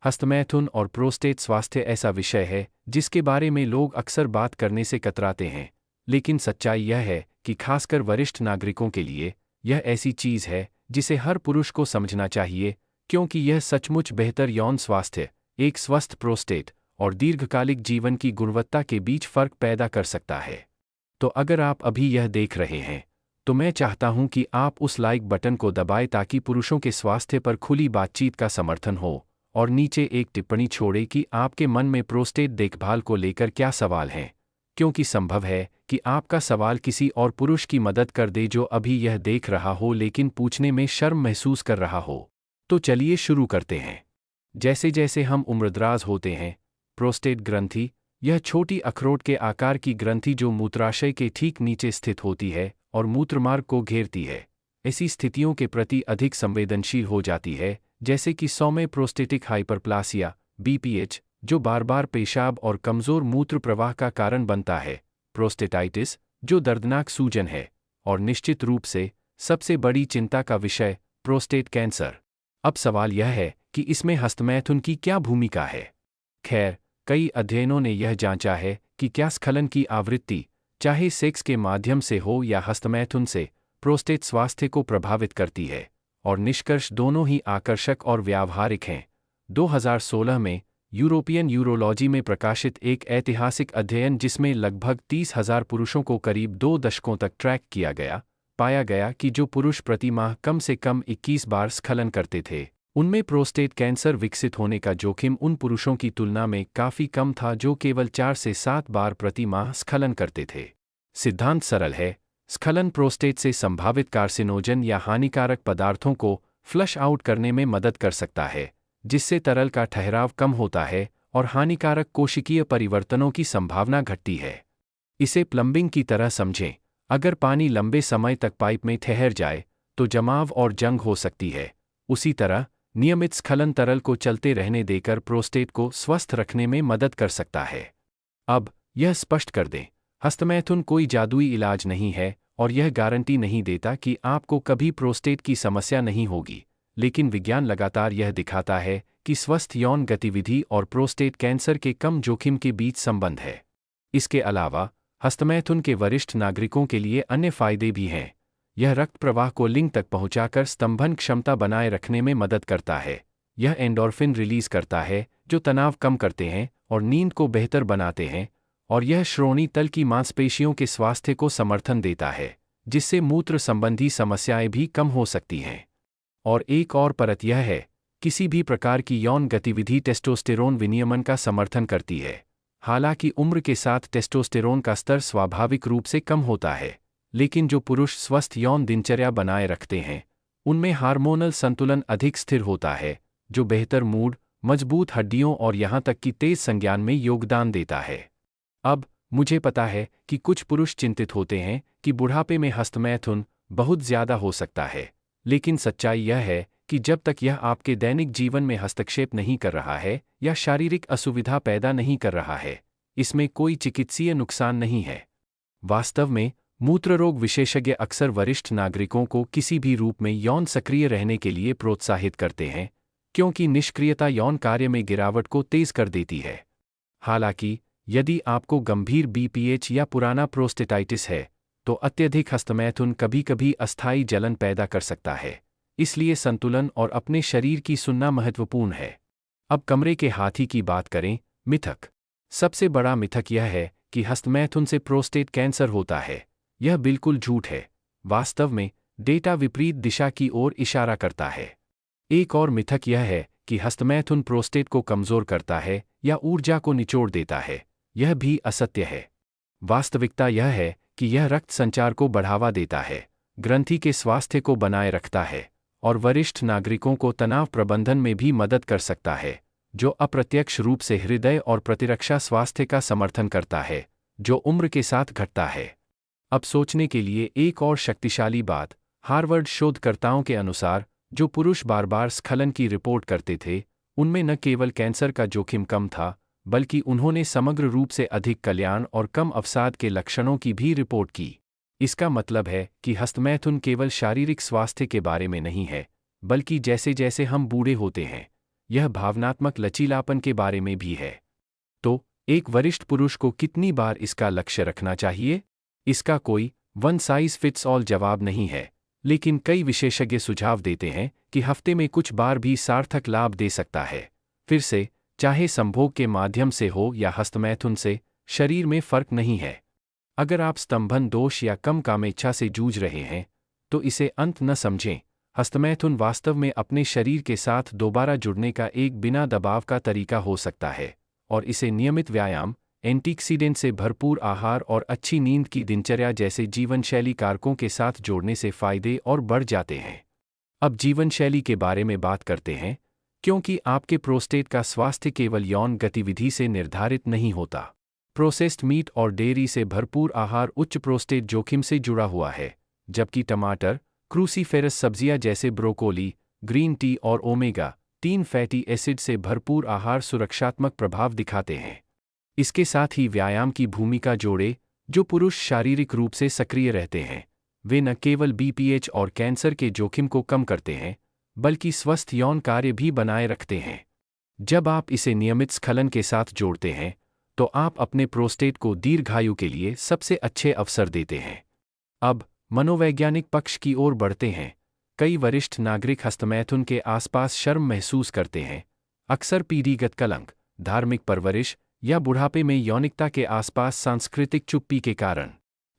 हस्तमैथुन और प्रोस्टेट स्वास्थ्य ऐसा विषय है जिसके बारे में लोग अक्सर बात करने से कतराते हैं, लेकिन सच्चाई यह है कि खासकर वरिष्ठ नागरिकों के लिए यह ऐसी चीज है जिसे हर पुरुष को समझना चाहिए, क्योंकि यह सचमुच बेहतर यौन स्वास्थ्य, एक स्वस्थ प्रोस्टेट और दीर्घकालिक जीवन की गुणवत्ता के बीच फर्क पैदा कर सकता है। तो अगर आप अभी यह देख रहे हैं, तो मैं चाहता हूं कि आप उस लाइक बटन को दबाएं ताकि पुरुषों के स्वास्थ्य पर खुली बातचीत का समर्थन हो, और नीचे एक टिप्पणी छोड़ें कि आपके मन में प्रोस्टेट देखभाल को लेकर क्या सवाल हैं, क्योंकि संभव है कि आपका सवाल किसी और पुरुष की मदद कर दे जो अभी यह देख रहा हो लेकिन पूछने में शर्म महसूस कर रहा हो। तो चलिए शुरू करते हैं। जैसे जैसे हम उम्रदराज होते हैं, प्रोस्टेट ग्रंथि, यह छोटी अखरोट के आकार की ग्रंथि जो मूत्राशय के ठीक नीचे स्थित होती है और मूत्रमार्ग को घेरती है, ऐसी स्थितियों के प्रति अधिक संवेदनशील हो जाती है, जैसे कि सौम्य प्रोस्टेटिक हाइपरप्लासिया (BPH), जो बार बार पेशाब और कमजोर मूत्र प्रवाह का कारण बनता है, प्रोस्टेटाइटिस, जो दर्दनाक सूजन है, और निश्चित रूप से सबसे बड़ी चिंता का विषय, प्रोस्टेट कैंसर। अब सवाल यह है कि इसमें हस्तमैथुन की क्या भूमिका है। खैर, कई अध्ययनों ने यह जांचा है कि क्या स्खलन की आवृत्ति, चाहे सेक्स के माध्यम से हो या हस्तमैथुन से, प्रोस्टेट स्वास्थ्य को प्रभावित करती है, और निष्कर्ष दोनों ही आकर्षक और व्यावहारिक हैं। 2016 में यूरोपियन यूरोलॉजी में प्रकाशित एक ऐतिहासिक अध्ययन जिसमें लगभग 30,000 पुरुषों को करीब 2 दशकों तक ट्रैक किया गया, पाया गया कि जो पुरुष प्रति माह कम से कम 21 बार स्खलन करते थे, उनमें प्रोस्टेट कैंसर विकसित होने का जोखिम उन पुरुषों की तुलना में काफ़ी कम था जो केवल 4 से 7 बार प्रति माह स्खलन करते थे। सिद्धांत सरल है, स्खलन प्रोस्टेट से संभावित कार्सिनोजन या हानिकारक पदार्थों को फ्लश आउट करने में मदद कर सकता है, जिससे तरल का ठहराव कम होता है और हानिकारक कोशिकीय परिवर्तनों की संभावना घटती है। इसे प्लम्बिंग की तरह समझें, अगर पानी लंबे समय तक पाइप में ठहर जाए तो जमाव और जंग हो सकती है। उसी तरह नियमित स्खलन तरल को चलते रहने देकर प्रोस्टेट को स्वस्थ रखने में मदद कर सकता है। अब यह स्पष्ट कर दें, हस्तमैथुन कोई जादुई इलाज नहीं है और यह गारंटी नहीं देता कि आपको कभी प्रोस्टेट की समस्या नहीं होगी, लेकिन विज्ञान लगातार यह दिखाता है कि स्वस्थ यौन गतिविधि और प्रोस्टेट कैंसर के कम जोखिम के बीच संबंध है। इसके अलावा हस्तमैथुन के वरिष्ठ नागरिकों के लिए अन्य फायदे भी हैं। यह रक्त प्रवाह को लिंग तक पहुंचाकर स्तंभन क्षमता बनाए रखने में मदद करता है। यह एंडोर्फिन रिलीज करता है जो तनाव कम करते हैं और नींद को बेहतर बनाते हैं, और यह श्रोणि तल की मांसपेशियों के स्वास्थ्य को समर्थन देता है, जिससे मूत्र संबंधी समस्याएं भी कम हो सकती हैं। और एक और परत यह है, किसी भी प्रकार की यौन गतिविधि टेस्टोस्टेरोन विनियमन का समर्थन करती है। हालांकि उम्र के साथ टेस्टोस्टेरोन का स्तर स्वाभाविक रूप से कम होता है, लेकिन जो पुरुष स्वस्थ यौन दिनचर्या बनाए रखते हैं, उनमें हार्मोनल संतुलन अधिक स्थिर होता है, जो बेहतर मूड, मजबूत हड्डियों और यहां तक कि तेज संज्ञान में योगदान देता है। अब मुझे पता है कि कुछ पुरुष चिंतित होते हैं कि बुढ़ापे में हस्तमैथुन बहुत ज्यादा हो सकता है, लेकिन सच्चाई यह है कि जब तक यह आपके दैनिक जीवन में हस्तक्षेप नहीं कर रहा है या शारीरिक असुविधा पैदा नहीं कर रहा है, इसमें कोई चिकित्सीय नुकसान नहीं है। वास्तव में मूत्ररोग विशेषज्ञ अक्सर वरिष्ठ नागरिकों को किसी भी रूप में यौन सक्रिय रहने के लिए प्रोत्साहित करते हैं, क्योंकि निष्क्रियता यौन कार्य में गिरावट को तेज कर देती है। हालांकि यदि आपको गंभीर BPH या पुराना प्रोस्टेटाइटिस है, तो अत्यधिक हस्तमैथुन कभी-कभी अस्थायी जलन पैदा कर सकता है। इसलिए संतुलन और अपने शरीर की सुनना महत्वपूर्ण है। अब कमरे के हाथी की बात करें, मिथक। सबसे बड़ा मिथक यह है कि हस्तमैथुन से प्रोस्टेट कैंसर होता है। यह बिल्कुल झूठ है। वास्तव में डेटा विपरीत दिशा की ओर इशारा करता है। एक और मिथक यह है कि हस्तमैथुन प्रोस्टेट को कमजोर करता है या ऊर्जा को निचोड़ देता है। यह भी असत्य है। वास्तविकता यह है कि यह रक्त संचार को बढ़ावा देता है, ग्रंथि के स्वास्थ्य को बनाए रखता है, और वरिष्ठ नागरिकों को तनाव प्रबंधन में भी मदद कर सकता है, जो अप्रत्यक्ष रूप से हृदय और प्रतिरक्षा स्वास्थ्य का समर्थन करता है, जो उम्र के साथ घटता है। अब सोचने के लिए एक और शक्तिशाली बात, हार्वर्ड शोधकर्ताओं के अनुसार जो पुरुष बार बार स्खलन की रिपोर्ट करते थे, उनमें न केवल कैंसर का जोखिम कम था, बल्कि उन्होंने समग्र रूप से अधिक कल्याण और कम अवसाद के लक्षणों की भी रिपोर्ट की। इसका मतलब है कि हस्तमैथुन केवल शारीरिक स्वास्थ्य के बारे में नहीं है, बल्कि जैसे जैसे हम बूढ़े होते हैं, यह भावनात्मक लचीलापन के बारे में भी है। तो एक वरिष्ठ पुरुष को कितनी बार इसका लक्ष्य रखना चाहिए? इसका कोई वन साइज फिट्स ऑल जवाब नहीं है, लेकिन कई विशेषज्ञ सुझाव देते हैं कि हफ्ते में कुछ बार भी सार्थक लाभ दे सकता है। फिर से, चाहे संभोग के माध्यम से हो या हस्तमैथुन से, शरीर में फर्क नहीं है। अगर आप स्तंभन दोष या कम कामेच्छा से जूझ रहे हैं, तो इसे अंत न समझें। हस्तमैथुन वास्तव में अपने शरीर के साथ दोबारा जुड़ने का एक बिना दबाव का तरीका हो सकता है, और इसे नियमित व्यायाम, एंटीऑक्सीडेंट से भरपूर आहार और अच्छी नींद की दिनचर्या जैसे जीवनशैली कारकों के साथ जोड़ने से फायदे और बढ़ जाते हैं। अब जीवनशैली के बारे में बात करते हैं, क्योंकि आपके प्रोस्टेट का स्वास्थ्य केवल यौन गतिविधि से निर्धारित नहीं होता। प्रोसेस्ड मीट और डेयरी से भरपूर आहार उच्च प्रोस्टेट जोखिम से जुड़ा हुआ है, जबकि टमाटर, क्रूसीफेरस सब्जियां जैसे ब्रोकोली, ग्रीन टी और ओमेगा-3 फैटी एसिड से भरपूर आहार सुरक्षात्मक प्रभाव दिखाते हैं। इसके साथ ही व्यायाम की भूमिका जोड़े। जो पुरुष शारीरिक रूप से सक्रिय रहते हैं, वे न केवल बीपीएच और कैंसर के जोखिम को कम करते हैं, बल्कि स्वस्थ यौन कार्य भी बनाए रखते हैं। जब आप इसे नियमित स्खलन के साथ जोड़ते हैं, तो आप अपने प्रोस्टेट को दीर्घायु के लिए सबसे अच्छे अवसर देते हैं। अब मनोवैज्ञानिक पक्ष की ओर बढ़ते हैं। कई वरिष्ठ नागरिक हस्तमैथुन के आसपास शर्म महसूस करते हैं, अक्सर पीढ़ीगत कलंक, धार्मिक परवरिश या बुढ़ापे में यौनिकता के आसपास सांस्कृतिक चुप्पी के कारण।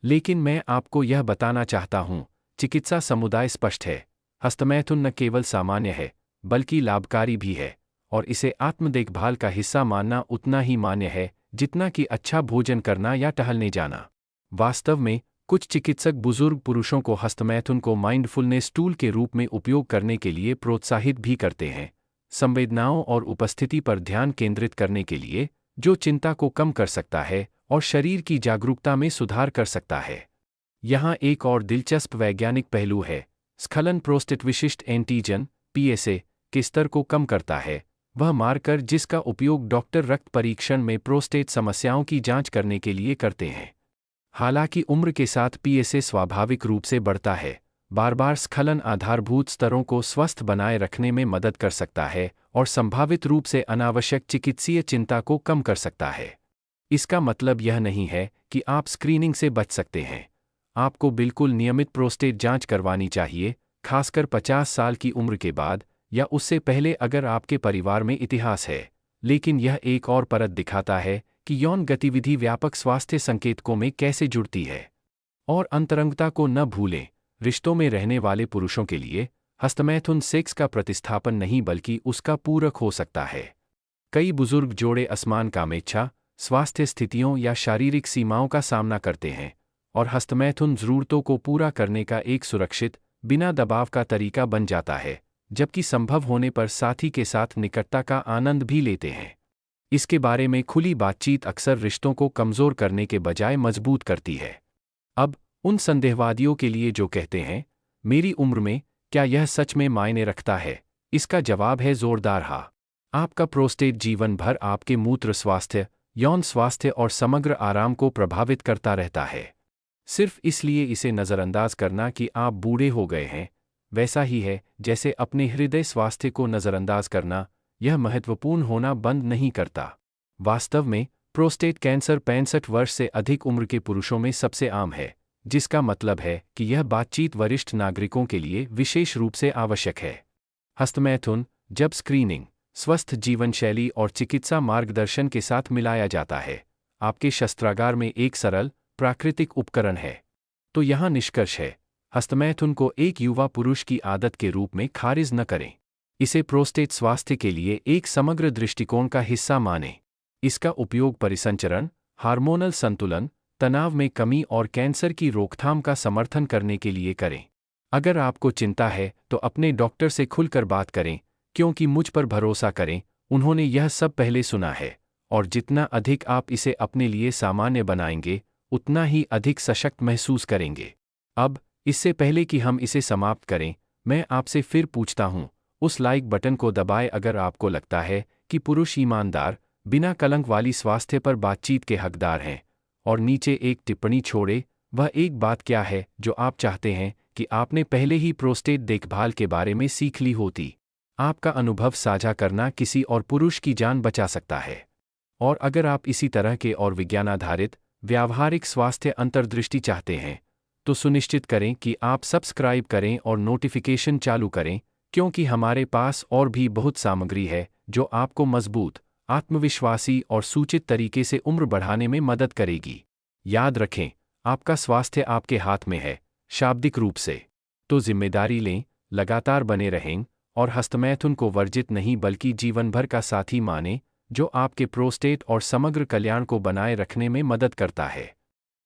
लेकिन मैं आपको यह बताना चाहता हूं, चिकित्सा समुदाय स्पष्ट है। हस्तमैथुन न केवल सामान्य है, बल्कि लाभकारी भी है, और इसे आत्म देखभाल का हिस्सा मानना उतना ही मान्य है जितना कि अच्छा भोजन करना या टहलने जाना। वास्तव में, कुछ चिकित्सक बुजुर्ग पुरुषों को हस्तमैथुन को माइंडफुलनेस टूल के रूप में उपयोग करने के लिए प्रोत्साहित भी करते हैं, संवेदनाओं और उपस्थिति पर ध्यान केंद्रित करने के लिए, जो चिंता को कम कर सकता है और शरीर की जागरूकता में सुधार कर सकता है। यहाँ एक और दिलचस्प वैज्ञानिक पहलू है। स्खलन प्रोस्टेट विशिष्ट एंटीजन (पीएसए) के स्तर को कम करता है, वह मार्कर जिसका उपयोग डॉक्टर रक्त परीक्षण में प्रोस्टेट समस्याओं की जांच करने के लिए करते हैं। हालांकि उम्र के साथ पीएसए स्वाभाविक रूप से बढ़ता है, बार-बार स्खलन आधारभूत स्तरों को स्वस्थ बनाए रखने में मदद कर सकता है और संभावित रूप से अनावश्यक चिकित्सीय चिंता को कम कर सकता है। इसका मतलब यह नहीं है कि आप स्क्रीनिंग से बच सकते हैं। आपको बिल्कुल नियमित प्रोस्टेट जांच करवानी चाहिए, खासकर 50 साल की उम्र के बाद या उससे पहले अगर आपके परिवार में इतिहास है। लेकिन यह एक और परत दिखाता है कि यौन गतिविधि व्यापक स्वास्थ्य संकेतकों में कैसे जुड़ती है। और अंतरंगता को न भूलें, रिश्तों में रहने वाले पुरुषों के लिए हस्तमैथुन सेक्स का प्रतिस्थापन नहीं बल्कि उसका पूरक हो सकता है। कई बुजुर्ग जोड़े असमान कामेच्छा, स्वास्थ्य स्थितियों या शारीरिक सीमाओं का सामना करते हैं, और हस्तमैथुन ज़रूरतों को पूरा करने का एक सुरक्षित, बिना दबाव का तरीका बन जाता है, जबकि संभव होने पर साथी के साथ निकटता का आनंद भी लेते हैं। इसके बारे में खुली बातचीत अक्सर रिश्तों को कमज़ोर करने के बजाय मजबूत करती है। अब उन संदेहवादियों के लिए जो कहते हैं, मेरी उम्र में क्या यह सच में मायने रखता है, इसका जवाब है जोरदार हाँ। आपका प्रोस्टेट जीवन भर आपके मूत्र स्वास्थ्य, यौन स्वास्थ्य और समग्र आराम को प्रभावित करता रहता है। सिर्फ इसलिए इसे नज़रअंदाज करना कि आप बूढ़े हो गए हैं, वैसा ही है जैसे अपने हृदय स्वास्थ्य को नज़रअंदाज करना, यह महत्वपूर्ण होना बंद नहीं करता। वास्तव में, प्रोस्टेट कैंसर 65 वर्ष से अधिक उम्र के पुरुषों में सबसे आम है, जिसका मतलब है कि यह बातचीत वरिष्ठ नागरिकों के लिए विशेष रूप से आवश्यक है। हस्तमैथुन, जब स्क्रीनिंग, स्वस्थ जीवनशैली और चिकित्सा मार्गदर्शन के साथ मिलाया जाता है, आपके शस्त्रागार में एक सरल, प्राकृतिक उपकरण है। तो यहाँ निष्कर्ष है, हस्तमैथुन को एक युवा पुरुष की आदत के रूप में खारिज न करें। इसे प्रोस्टेट स्वास्थ्य के लिए एक समग्र दृष्टिकोण का हिस्सा मानें। इसका उपयोग परिसंचरण, हार्मोनल संतुलन, तनाव में कमी और कैंसर की रोकथाम का समर्थन करने के लिए करें। अगर आपको चिंता है तो अपने डॉक्टर से खुलकर बात करें, क्योंकि मुझ पर भरोसा करें, उन्होंने यह सब पहले सुना है, और जितना अधिक आप इसे अपने लिए सामान्य बनाएंगे, उतना ही अधिक सशक्त महसूस करेंगे। अब, इससे पहले कि हम इसे समाप्त करें, मैं आपसे फिर पूछता हूं, उस लाइक बटन को दबाएं अगर आपको लगता है कि पुरुष ईमानदार, बिना कलंक वाली स्वास्थ्य पर बातचीत के हकदार हैं, और नीचे एक टिप्पणी छोड़े, वह एक बात क्या है जो आप चाहते हैं कि आपने पहले ही प्रोस्टेट देखभाल के बारे में सीख ली होती। आपका अनुभव साझा करना किसी और पुरुष की जान बचा सकता है। और अगर आप इसी तरह के और विज्ञानाधारित, व्यावहारिक स्वास्थ्य अंतर्दृष्टि चाहते हैं, तो सुनिश्चित करें कि आप सब्सक्राइब करें और नोटिफिकेशन चालू करें, क्योंकि हमारे पास और भी बहुत सामग्री है जो आपको मजबूत, आत्मविश्वासी और सूचित तरीके से उम्र बढ़ाने में मदद करेगी। याद रखें, आपका स्वास्थ्य आपके हाथ में है, शाब्दिक रूप से। तो जिम्मेदारी लें, लगातार बने रहें, और हस्तमैथुन को वर्जित नहीं बल्कि जीवन भर का साथी मानें, जो आपके प्रोस्टेट और समग्र कल्याण को बनाए रखने में मदद करता है।